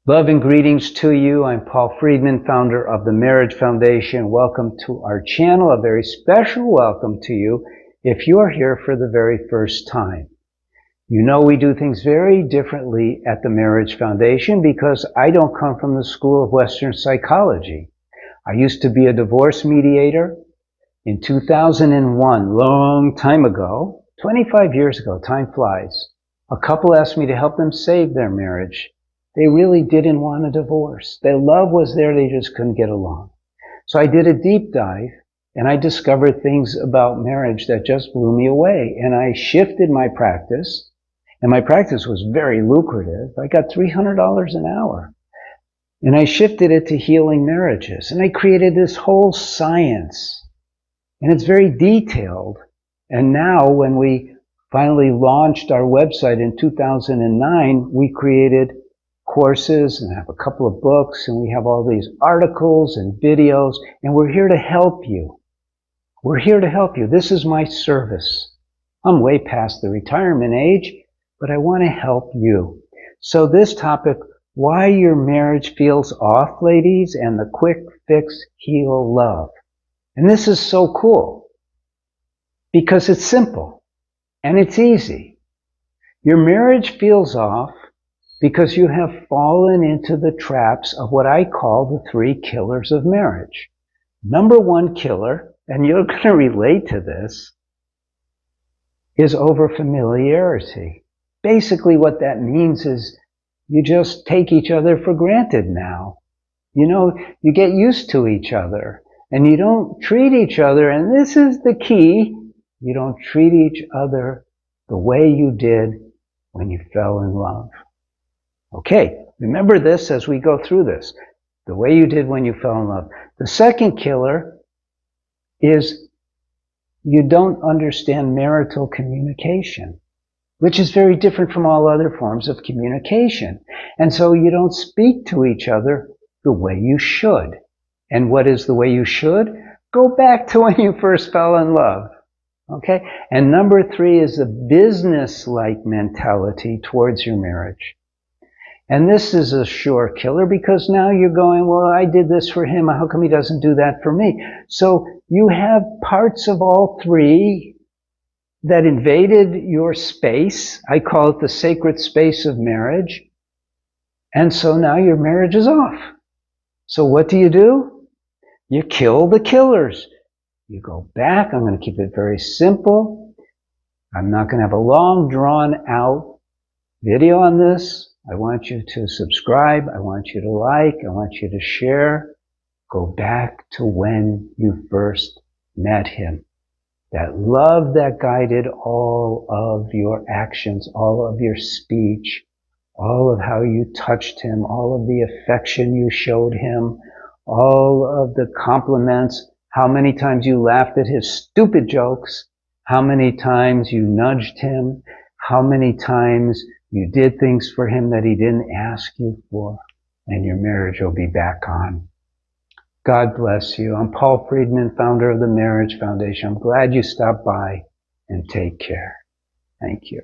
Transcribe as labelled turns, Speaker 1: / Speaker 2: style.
Speaker 1: Love and greetings to you. I'm Paul Friedman, founder of the Marriage Foundation. Welcome to our channel. A very special welcome to you if you're here for the very first time. You know we do things very differently at the Marriage Foundation because I don't come from the school of Western psychology. I used to be a divorce mediator. In 2001, long time ago, 25 years ago, time flies, a couple asked me to help them save their marriage. They really didn't want a divorce. Their love was there, they just couldn't get along. So I did a deep dive, and I discovered things about marriage that just blew me away. And I shifted my practice, and my practice was very lucrative. I got $300 an hour. And I shifted it to healing marriages. And I created this whole science. And it's very detailed. And now, when we finally launched our website in 2009, we created courses and have a couple of books, and we have all these articles and videos, and we're here to help you. We're here to help you. This is my service. I'm way past the retirement age, but I want to help you. So this topic, why your marriage feels off, ladies, and the quick fix, heal, love. And this is so cool because it's simple and it's easy. Your marriage feels off because you have fallen into the traps of what I call the three killers of marriage. Number one killer, and you're going to relate to this, is overfamiliarity. Basically what that means is you just take each other for granted now. You know, you get used to each other, and you don't treat each other, and this is the key, you don't treat each other the way you did when you fell in love. Okay, remember this as we go through this. The way you did when you fell in love. The second killer is you don't understand marital communication, which is very different from all other forms of communication. And so you don't speak to each other the way you should. And what is the way you should? Go back to when you first fell in love. Okay? And number three is a business-like mentality towards your marriage. And this is a sure killer because now you're going, well, I did this for him. How come he doesn't do that for me? So you have parts of all three that invaded your space. I call it the sacred space of marriage. And so now your marriage is off. So what do? You kill the killers. You go back. I'm going to keep it very simple. I'm not going to have a long, drawn-out video on this. I want you to subscribe. I want you to like. I want you to share. Go back to when you first met him. That love that guided all of your actions, all of your speech, all of how you touched him, all of the affection you showed him, all of the compliments, how many times you laughed at his stupid jokes, how many times you nudged him, how many times you did things for him that he didn't ask you for, and your marriage will be back on. God bless you. I'm Paul Friedman, founder of the Marriage Foundation. I'm glad you stopped by, and take care. Thank you.